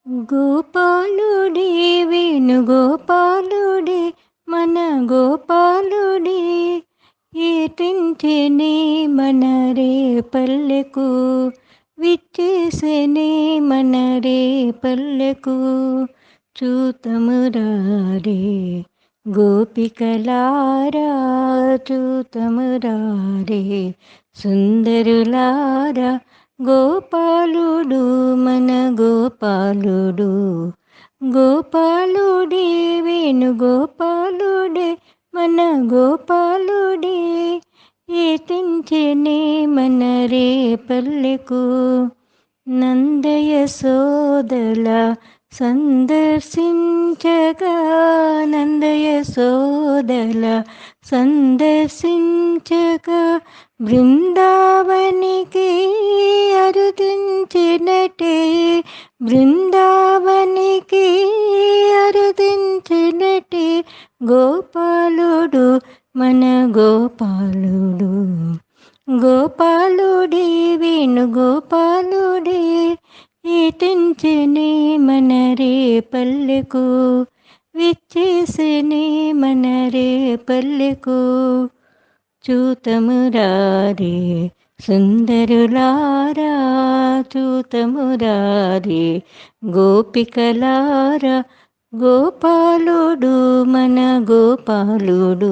గోపాలుడే వేణుగోపాలుడే మన గోపాలుడే ఏటించెనే మన రే పల్లెకు విచ్చేసెనే మన రే పల్లెకు చూతమురారే గోపికలారా చూతమురారే సుందరులారా గోపాలుడు మన గోపాలుడు గోపాలుడే వేణుగోపాలుడే మన గోపాలుడే ఏతించెనే మన రే పల్లెకు నందయ సోదల సందర్శించగా నందయ సోదల సందర్శించగా బృందావనికి అరుదించినటే బృందావనికి అరుదించినటే గోపాలుడు మన గోపాలుడు గోపాలుడే వేణుగోపాలుడే ఏటించెనే మన రే పల్లెకు విచ్చేసెనే మన రే పల్లెకు చూతమురారే సుందరులారా చూతమురారే గోపికలారా గోపాలుడు మన గోపాలుడు